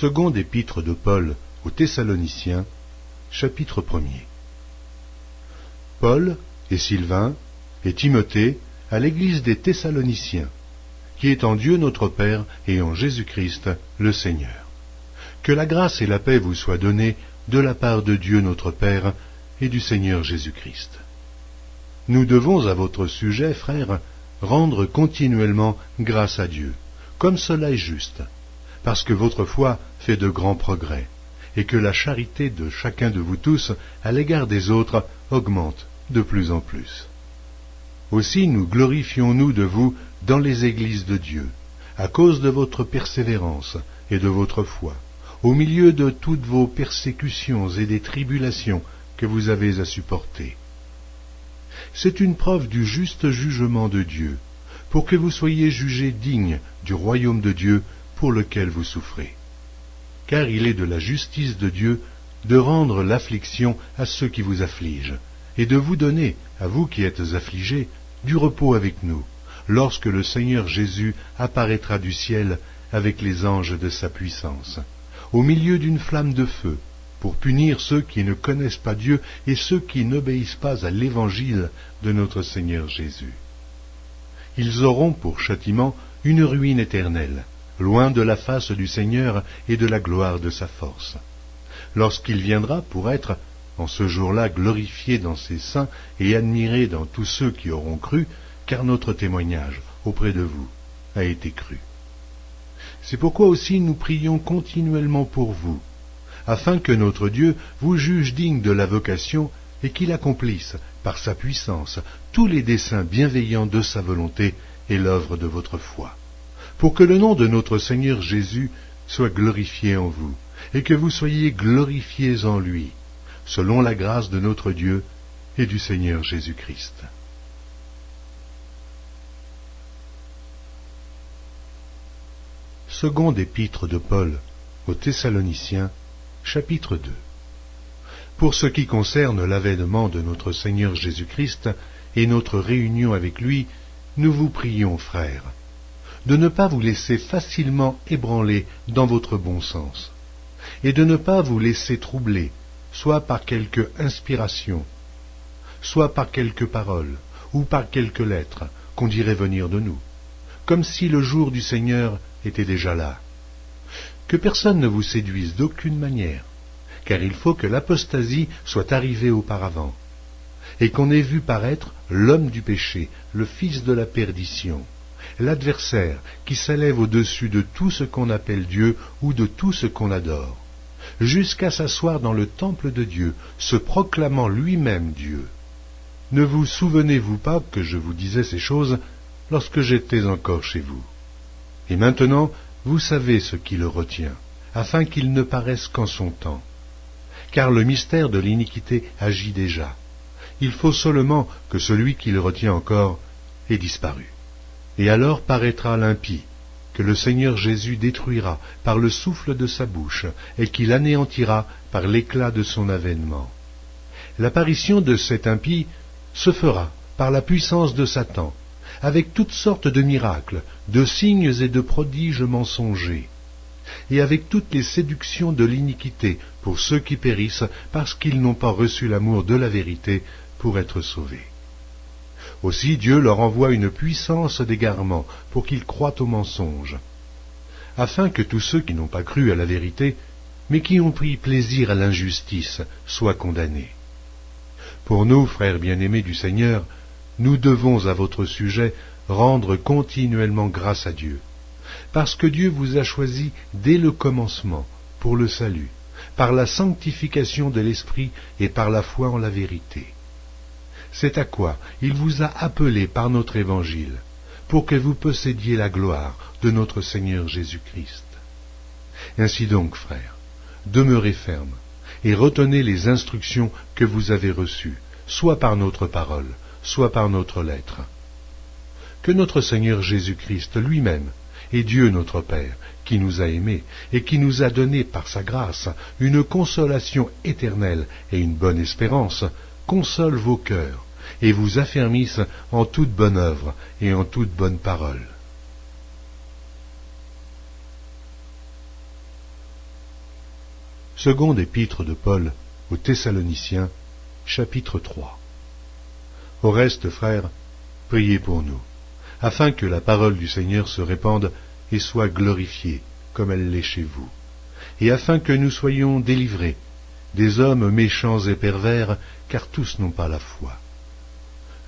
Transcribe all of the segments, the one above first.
Seconde épître de Paul aux Thessaloniciens, chapitre 1er. Paul et Sylvain et Timothée à l'église des Thessaloniciens, qui est en Dieu notre Père et en Jésus-Christ le Seigneur. Que la grâce et la paix vous soient données de la part de Dieu notre Père et du Seigneur Jésus-Christ. Nous devons à votre sujet, frères, rendre continuellement grâce à Dieu, comme cela est juste, parce que votre foi fait de grands progrès, et que la charité de chacun de vous tous à l'égard des autres augmente de plus en plus. Aussi nous glorifions-nous de vous dans les églises de Dieu, à cause de votre persévérance et de votre foi, au milieu de toutes vos persécutions et des tribulations que vous avez à supporter. C'est une preuve du juste jugement de Dieu, pour que vous soyez jugés dignes du royaume de Dieu pour lequel vous souffrez. Car il est de la justice de Dieu de rendre l'affliction à ceux qui vous affligent, et de vous donner, à vous qui êtes affligés, du repos avec nous, lorsque le Seigneur Jésus apparaîtra du ciel avec les anges de sa puissance, au milieu d'une flamme de feu, pour punir ceux qui ne connaissent pas Dieu et ceux qui n'obéissent pas à l'évangile de notre Seigneur Jésus. Ils auront pour châtiment une ruine éternelle, loin de la face du Seigneur et de la gloire de sa force, lorsqu'il viendra pour être, en ce jour-là, glorifié dans ses saints et admiré dans tous ceux qui auront cru, car notre témoignage auprès de vous a été cru. C'est pourquoi aussi nous prions continuellement pour vous, afin que notre Dieu vous juge digne de la vocation et qu'il accomplisse, par sa puissance, tous les desseins bienveillants de sa volonté et l'œuvre de votre foi, pour que le nom de notre Seigneur Jésus soit glorifié en vous, et que vous soyez glorifiés en lui, selon la grâce de notre Dieu et du Seigneur Jésus-Christ. Seconde épître de Paul aux Thessaloniciens, chapitre 2. Pour ce qui concerne l'avènement de notre Seigneur Jésus-Christ et notre réunion avec lui, nous vous prions, frères, de ne pas vous laisser facilement ébranler dans votre bon sens, et de ne pas vous laisser troubler, soit par quelque inspiration, soit par quelque parole, ou par quelque lettre qu'on dirait venir de nous, comme si le jour du Seigneur était déjà là. Que personne ne vous séduise d'aucune manière, car il faut que l'apostasie soit arrivée auparavant, et qu'on ait vu paraître l'homme du péché, le fils de la perdition, l'adversaire qui s'élève au-dessus de tout ce qu'on appelle Dieu ou de tout ce qu'on adore, jusqu'à s'asseoir dans le temple de Dieu, se proclamant lui-même Dieu. Ne vous souvenez-vous pas que je vous disais ces choses lorsque j'étais encore chez vous? Et maintenant, vous savez ce qui le retient, afin qu'il ne paraisse qu'en son temps. Car le mystère de l'iniquité agit déjà. Il faut seulement que celui qui le retient encore ait disparu. Et alors paraîtra l'impie, que le Seigneur Jésus détruira par le souffle de sa bouche, et qu'il anéantira par l'éclat de son avènement. L'apparition de cet impie se fera par la puissance de Satan, avec toutes sortes de miracles, de signes et de prodiges mensongers, et avec toutes les séductions de l'iniquité pour ceux qui périssent parce qu'ils n'ont pas reçu l'amour de la vérité pour être sauvés. Aussi Dieu leur envoie une puissance d'égarement pour qu'ils croient au mensonge, afin que tous ceux qui n'ont pas cru à la vérité, mais qui ont pris plaisir à l'injustice, soient condamnés. Pour nous, frères bien-aimés du Seigneur, nous devons à votre sujet rendre continuellement grâce à Dieu, parce que Dieu vous a choisi dès le commencement pour le salut, par la sanctification de l'Esprit et par la foi en la vérité. C'est à quoi il vous a appelé par notre évangile, pour que vous possédiez la gloire de notre Seigneur Jésus-Christ. Ainsi donc, frères, demeurez fermes et retenez les instructions que vous avez reçues, soit par notre parole, soit par notre lettre. Que notre Seigneur Jésus-Christ lui-même, et Dieu notre Père, qui nous a aimés et qui nous a donné par sa grâce une consolation éternelle et une bonne espérance, console vos cœurs et vous affermisse en toute bonne œuvre et en toute bonne parole. Seconde épître de Paul aux Thessaloniciens, chapitre 3. Au reste, frères, priez pour nous, afin que la parole du Seigneur se répande et soit glorifiée, comme elle l'est chez vous, et afin que nous soyons délivrés des hommes méchants et pervers, car tous n'ont pas la foi.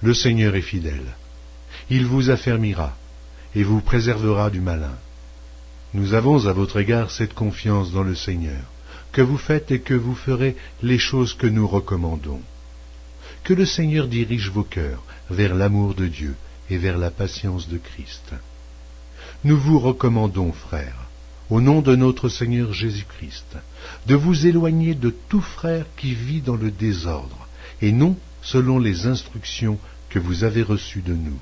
Le Seigneur est fidèle. Il vous affermira et vous préservera du malin. Nous avons à votre égard cette confiance dans le Seigneur, que vous faites et que vous ferez les choses que nous recommandons. Que le Seigneur dirige vos cœurs vers l'amour de Dieu et vers la patience de Christ. Nous vous recommandons, frères, au nom de notre Seigneur Jésus-Christ, de vous éloigner de tout frère qui vit dans le désordre, et non selon les instructions que vous avez reçues de nous.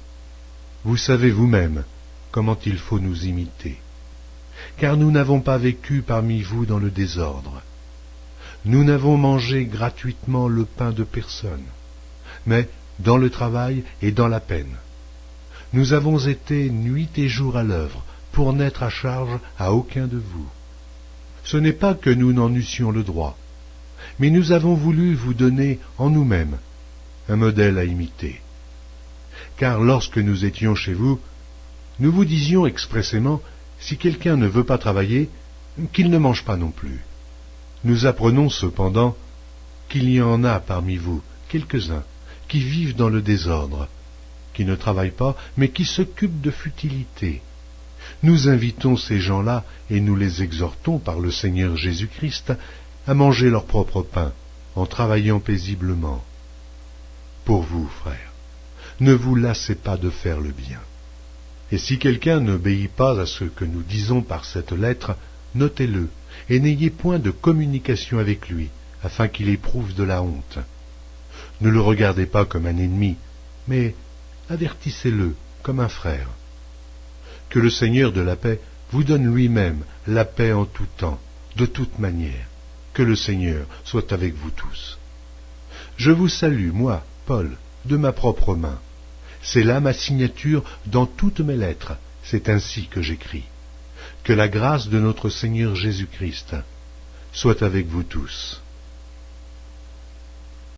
Vous savez vous-même comment il faut nous imiter, car nous n'avons pas vécu parmi vous dans le désordre. Nous n'avons mangé gratuitement le pain de personne, mais dans le travail et dans la peine. Nous avons été nuit et jour à l'œuvre, pour n'être à charge à aucun de vous. Ce n'est pas que nous n'en eussions le droit, mais nous avons voulu vous donner en nous-mêmes un modèle à imiter. Car lorsque nous étions chez vous, nous vous disions expressément, si quelqu'un ne veut pas travailler, qu'il ne mange pas non plus. Nous apprenons cependant qu'il y en a parmi vous quelques-uns qui vivent dans le désordre, qui ne travaillent pas, mais qui s'occupent de futilités. Nous invitons ces gens-là et nous les exhortons par le Seigneur Jésus-Christ à manger leur propre pain en travaillant paisiblement. Pour vous, frères, ne vous lassez pas de faire le bien. Et si quelqu'un n'obéit pas à ce que nous disons par cette lettre, notez-le et n'ayez point de communication avec lui, afin qu'il éprouve de la honte. Ne le regardez pas comme un ennemi, mais avertissez-le comme un frère. Que le Seigneur de la paix vous donne lui-même la paix en tout temps, de toute manière. Que le Seigneur soit avec vous tous. Je vous salue, moi, Paul, de ma propre main. C'est là ma signature dans toutes mes lettres, c'est ainsi que j'écris. Que la grâce de notre Seigneur Jésus-Christ soit avec vous tous.